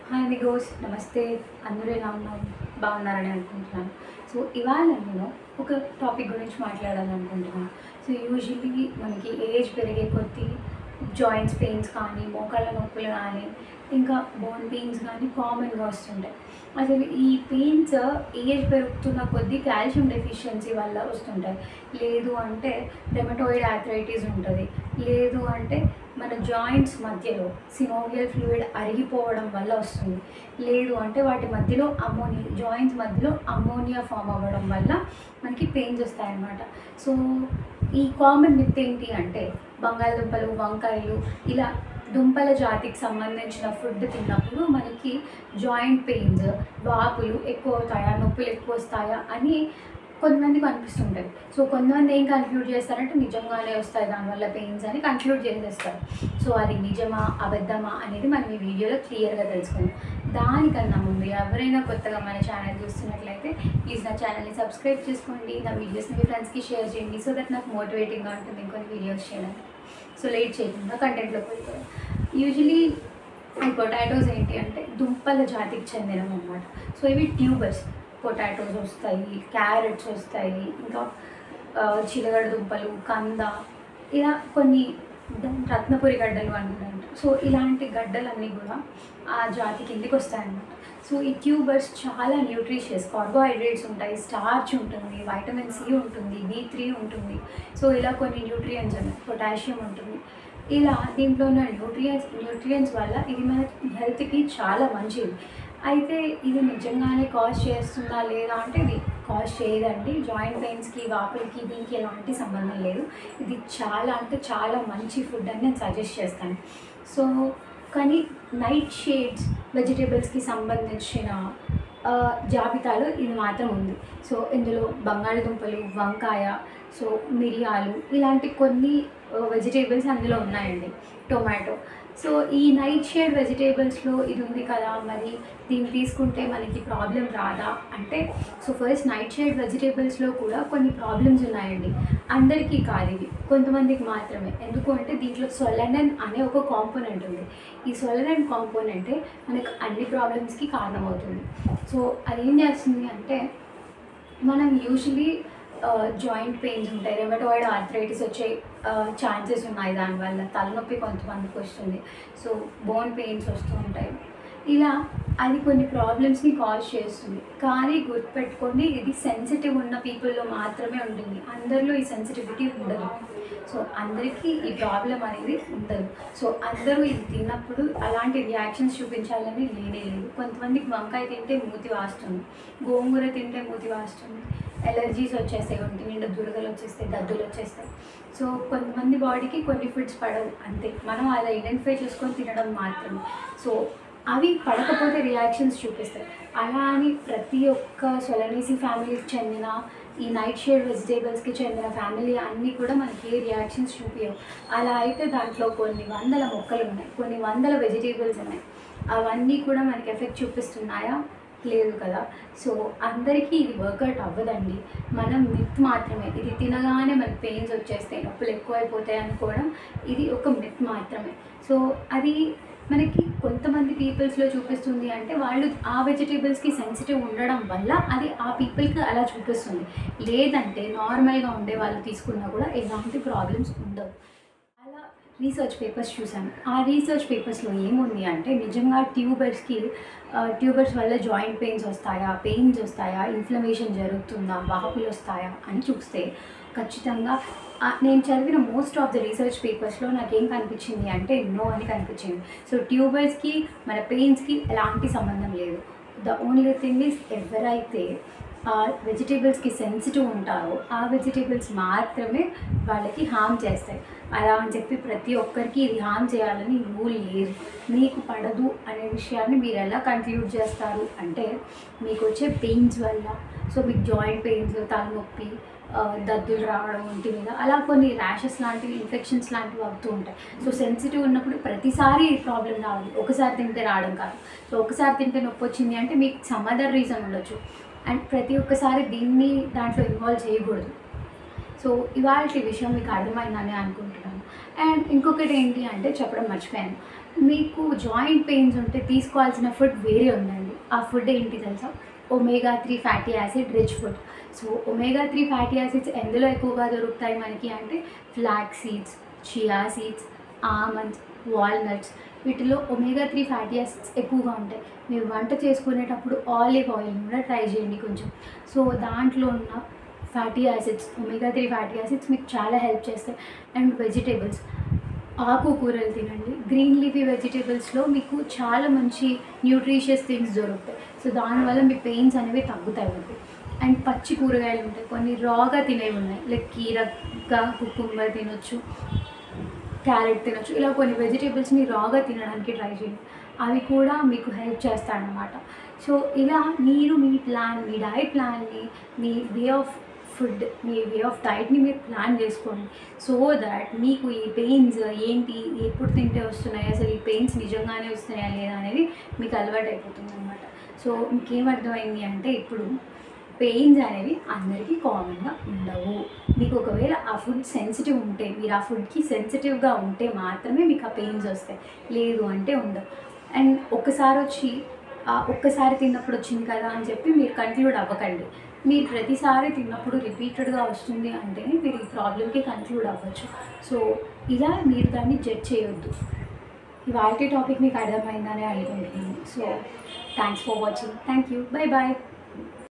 Hi Amigos, నమస్తే. అందరూ ఎలా ఉన్నారు? బాగున్నారని అనుకుంటున్నాను. సో ఇవాళ నేను ఒక టాపిక్ గురించి మాట్లాడాలనుకుంటున్నాను. సో యూజువల్లీ మనకి ఏజ్ పెరిగే కొద్దీ జాయింట్స్ పెయిన్స్ కానీ, మోకాళ్ళ నొప్పులు కానీ, ఇంకా బోన్ పెయిన్స్ కానీ కామన్గా వస్తుంటాయి. అసలు ఈ పెయిన్స్ ఏజ్ పెరుగుతున్న కొద్దీ కాల్షియం డెఫిషియన్సీ వల్ల వస్తుంటాయి. లేదు అంటే రెమటాయిడ్ ఆర్థరైటిస్ ఉంటుంది. లేదు అంటే మన జాయింట్స్ మధ్యలో సినోవియల్ ఫ్లూయిడ్ అరిగిపోవడం వల్ల వస్తుంది. లేదు అంటే వాటి మధ్యలో జాయింట్స్ మధ్యలో అమ్మోనియా ఫామ్ అవ్వడం వల్ల మనకి పెయిన్స్ వస్తాయన్నమాట. సో ఈ కామన్ మిత్ ఏంటి అంటే బంగాళదుంపలు, వంకాయలు ఇలా దుంపల జాతికి సంబంధించిన ఫుడ్ తిన్నప్పుడు మనకి జాయింట్ పెయిన్స్, వాపులు ఎక్కువ అవుతాయా, నొప్పులు ఎక్కువ వస్తాయా అని కొంతమందికి అనిపిస్తుంటుంది. సో కొంతమంది ఏం కన్క్లూడ్ చేస్తారంటే నిజంగానే వస్తాయి దానివల్ల పెయిన్స్ అని కన్క్లూడ్ చేసేస్తారు. సో అది నిజమా అబద్ధమా అనేది మనం ఈ వీడియోలో క్లియర్గా తెలుసుకుందాం. దానికన్నా ముందు ఎవరైనా కొత్తగా మన ఛానల్ చూస్తున్నట్లయితే ప్లీజ్ నా ఛానల్ని సబ్స్క్రైబ్ చేసుకోండి. నా వీడియోస్ని మీ ఫ్రెండ్స్కి షేర్ చేయండి. సో దట్ నాకు మోటివేటింగ్గా ఉంటుంది ఇంకొన్ని వీడియోస్ చేయడానికి. సో లేట్ చేయకుండా కంటెంట్లోకి వెళ్ళిపోయాం. యూజువలీ ఈ పొటాటోస్ ఏంటి అంటే దుంపల జాతికి చెందినవి అన్నమాట. సో ఇవి ట్యూబర్స్. పొటాటోస్ వస్తాయి, క్యారెట్స్ వస్తాయి, ఇంకా చిలగడ దుంపలు, కంద, ఇలా కొన్ని రత్నపురి గడ్డలు అంటారు. సో ఇలాంటి గడ్డలన్నీ కూడా ఆ జాతి కిందికి వస్తాయన్నమాట. సో ఈ ట్యూబర్స్ చాలా న్యూట్రిషియస్, కార్బోహైడ్రేట్స్ ఉంటాయి, స్టార్చ్ ఉంటుంది, వైటమిన్ సి ఉంటుంది, B3 ఉంటుంది. సో ఇలా కొన్ని న్యూట్రియంట్స్ ఉన్నాయి, పొటాషియం ఉంటుంది. ఇలా దీంట్లో ఉన్న న్యూట్రియంట్స్ వల్ల ఇది మన హెల్త్కి చాలా మంచిది. అయితే ఇది నిజంగానే కాజ్ చేస్తుందా లేదా అంటే ఇది కాజ్ చేయదండి. జాయింట్ పెయిన్స్కి, వాపులకి దీనికి ఎలాంటి సంబంధం లేదు. ఇది చాలా అంటే చాలా మంచి ఫుడ్ అని నేను సజెస్ట్ చేస్తాను. సో కానీ నైట్ షేడ్స్ వెజిటేబుల్స్కి సంబంధించిన జాబితాలో ఇది మాత్రం ఉంది. సో ఇందులో బంగాళదుంపలు, వంకాయ, సో మిరియాలు ఇలాంటి కొన్ని వెజిటేబుల్స్ అందులో ఉన్నాయండి, టొమాటో. సో ఈ నైట్ షేడ్ వెజిటేబుల్స్లో ఇది ఉంది కదా, మరి దీన్ని తీసుకుంటే మనకి ప్రాబ్లం రాదా అంటే, సో ఫస్ట్ నైట్ షేడ్ వెజిటేబుల్స్లో కూడా కొన్ని ప్రాబ్లమ్స్ ఉన్నాయండి. అందరికీ కాదు, ఇవి కొంతమందికి మాత్రమే. ఎందుకు అంటే దీంట్లో సొలెనన్ అనే ఒక కాంపోనెంట్ ఉంది. ఈ సొలెనన్ కాంపోనెంటే మనకు అన్ని ప్రాబ్లమ్స్కి కారణమవుతుంది. సో అదేం చేస్తుంది అంటే మనం యూజువలీ జాయింట్ పెయిన్స్ ఉంటాయి, రెమటాయిడ్ ఆర్థరైటిస్ వచ్చే ఛాన్సెస్ ఉన్నాయి. దానివల్ల తలనొప్పి కొంతమందికి వస్తుంది. సో బోన్ పెయిన్స్ వస్తూ ఉంటాయి. ఇలా అది కొన్ని ప్రాబ్లమ్స్ని కాజ్ చేస్తుంది. కానీ గుర్తుపెట్టుకోండి, ఇది సెన్సిటివ్ ఉన్న పీపుల్లో మాత్రమే ఉంటుంది. అందరిలో ఈ సెన్సిటివిటీ ఉండదు. సో అందరికీ ఈ ప్రాబ్లం అనేది ఉండదు. సో అందరూ ఇది తిన్నప్పుడు అలాంటి రియాక్షన్స్ చూపించాలని లేనే లేదు. కొంతమందికి వంకాయ తింటే మూతి వాస్తుంది, గోంగూర తింటే మూతి వాస్తుంది, ఎలర్జీస్ వచ్చేస్తాయి, ఒంటి నిండా దురదలు వచ్చేస్తాయి, దద్దులు వచ్చేస్తాయి. సో కొంతమంది బాడీకి కొన్ని ఫుడ్స్ పడవు, అంతే. మనం అలా ఐడెంటిఫై చేసుకొని తినడం మాత్రమే. సో అవి పడకపోతే రియాక్షన్స్ చూపిస్తాయి. అలా అని ప్రతి ఒక్క సొలనేసి ఫ్యామిలీకి చెందిన ఈ నైట్ షేడ్ వెజిటేబుల్స్కి చెందిన ఫ్యామిలీ అన్నీ కూడా మనకి ఏ రియాక్షన్స్ చూపించవు. అలా అయితే దాంట్లో కొన్ని వందల మొక్కలు ఉన్నాయి, కొన్ని వందల వెజిటేబుల్స్ ఉన్నాయి. అవన్నీ కూడా మనకి ఎఫెక్ట్ చూపిస్తున్నాయా? లేదు కదా. సో అందరికీ ఇది వర్కౌట్ అవ్వదండి. మనం మిత్ మాత్రమే. ఇది తినగానే మనకి పెయిన్స్ వచ్చేస్తాయి, నొప్పులు ఎక్కువైపోతాయి అనుకోవడం ఇది ఒక మిత్ మాత్రమే. సో అది మనకి కొంతమంది పీపుల్స్లో చూపిస్తుంది అంటే వాళ్ళు ఆ వెజిటేబుల్స్కి సెన్సిటివ్ ఉండడం వల్ల అది ఆ పీపుల్కి అలా చూపిస్తుంది. లేదంటే నార్మల్గా ఉండే వాళ్ళు తీసుకున్నా కూడా ఎలాంటి ప్రాబ్లమ్స్ ఉండవు. అలా రీసెర్చ్ పేపర్స్ చూసాను. ఆ రీసెర్చ్ పేపర్స్లో ఏముంది అంటే నిజంగా ట్యూబర్స్ వల్ల జాయింట్ పెయిన్స్ వస్తాయా, ఇన్ఫ్లమేషన్ జరుగుతుందా, వాపులు వస్తాయా అని చూస్తే ఖచ్చితంగా నేను చదివిన మోస్ట్ ఆఫ్ ద రీసెర్చ్ పేపర్స్లో నాకేం కనిపించింది అంటే నో అని కనిపించింది. సో ట్యూబర్స్కి మన పెయిన్స్కి ఎలాంటి సంబంధం లేదు. ద ఓన్లీ థింగ్ ఈస్ ఎవరైతే వెజిటేబుల్స్కి సెన్సిటివ్ ఉంటారో ఆ వెజిటేబుల్స్ మాత్రమే వాళ్ళకి హార్మ్ చేస్తాయి. అలా అని చెప్పి ప్రతి ఒక్కరికి ఇది హార్మ్ చేయాలని రూల్ లేదు. మీకు పడదు అనే విషయాన్ని మీరు ఎలా కన్క్లూడ్ చేస్తారు అంటే మీకు వచ్చే పెయిన్స్ వల్ల. సో మీకు జాయింట్ పెయిన్స్, తలనొప్పి, దద్దులు రావడం ఒంటి మీద, అలా కొన్ని ర్యాషెస్ లాంటివి, ఇన్ఫెక్షన్స్ లాంటివి అవుతూ ఉంటాయి. సో సెన్సిటివ్ ఉన్నప్పుడు ప్రతిసారి ప్రాబ్లం రావాలి, ఒకసారి తింటే రావడం కాదు. సో ఒకసారి తింటే నొప్పి వచ్చింది అంటే మీకు సమ్ అదర్ రీజన్ ఉండొచ్చు. అండ్ ప్రతి ఒక్కసారి దీన్ని దాంట్లో ఇన్వాల్వ్ చేయకూడదు. సో ఇవాళ విషయం మీకు అర్థమైందని అనుకుంటున్నాను. అండ్ ఇంకొకటి ఏంటి అంటే చెప్పడం మర్చిపోయాను. మీకు జాయింట్ పెయిన్స్ ఉంటే తీసుకోవాల్సిన ఫుడ్ వేరే ఉందండి. ఆ ఫుడ్ ఏంటి తెలుసా? Omega 3 fatty acid rich food. So omega 3 fatty acids ఎందులో ఎక్కువగా దొరుకుతాయి మనకి అంటే flax seeds, chia seeds, almonds, walnuts, వీటిలో ఒమేగా 3 ఫ్యాటీ యాసిడ్స్ ఎక్కువగా ఉంటాయి. మీరు వంట చేసుకునేటప్పుడు ఆలివ్ ఆయిల్ కూడా ట్రై చేయండి కొంచెం. సో దాంట్లో ఉన్న fatty acids, omega 3 fatty acids మీకు చాలా హెల్ప్ చేస్తాయి. అండ్ వెజిటేబుల్స్, ఆకుకూరలు తినండి. గ్రీన్ లీఫీ వెజిటేబుల్స్లో మీకు చాలా మంచి న్యూట్రిషియస్ థింగ్స్ దొరుకుతాయి. సో దానివల్ల మీ పెయిన్స్ అనేవి తగ్గుతాయి మీకు. అండ్ పచ్చి కూరగాయలు ఉంటాయి, కొన్ని రాగా తినేవి ఉన్నాయి, లైక్ కీరగా కుకుంబర్ తినొచ్చు, క్యారెట్ తినొచ్చు. ఇలా కొన్ని వెజిటేబుల్స్ని రాగా తినడానికి ట్రై చేయండి, అవి కూడా మీకు హెల్ప్ చేస్తాయన్నమాట. సో ఇలా మీరు మీ ప్లాన్, మీ డైట్ ప్లాన్ని, మీ వే ఆఫ్ ఫుడ్, మీ వే ఆఫ్ డైట్ని మీరు ప్లాన్ చేసుకోండి. సో దాట్ మీకు ఈ పెయిన్స్ ఏంటి, ఎప్పుడు తింటే వస్తున్నాయి, అసలు ఈ పెయిన్స్ నిజంగానే వస్తున్నాయా లేదా అనేది మీకు అలవాటు అయిపోతుంది అనమాట. సో మీకేమర్థమైంది అంటే ఇప్పుడు పెయిన్స్ అనేవి అందరికీ కామన్గా ఉండవు. మీకు ఒకవేళ ఆ ఫుడ్ సెన్సిటివ్ ఉంటే, మీరు ఆ ఫుడ్కి సెన్సిటివ్గా ఉంటే మాత్రమే మీకు ఆ పెయిన్స్ వస్తాయి, లేదు అంటే ఉండవు. అండ్ ఒక్కసారి తిన్నప్పుడు వచ్చింది కదా అని చెప్పి మీరు కన్క్లూడ్ అవ్వకండి. మీరు ప్రతిసారి తిన్నప్పుడు రిపీటెడ్గా వస్తుంది అంటేనే మీరు ఈ ప్రాబ్లమ్కి కన్క్లూడ్ అవ్వచ్చు. సో ఇలా మీరు దాన్ని జడ్జ్ చేయొద్దు. ఇవాల్టి టాపిక్ మీకు అర్థమైందని అనుకుంటున్నాను. So thanks for watching. Thank you. Bye bye.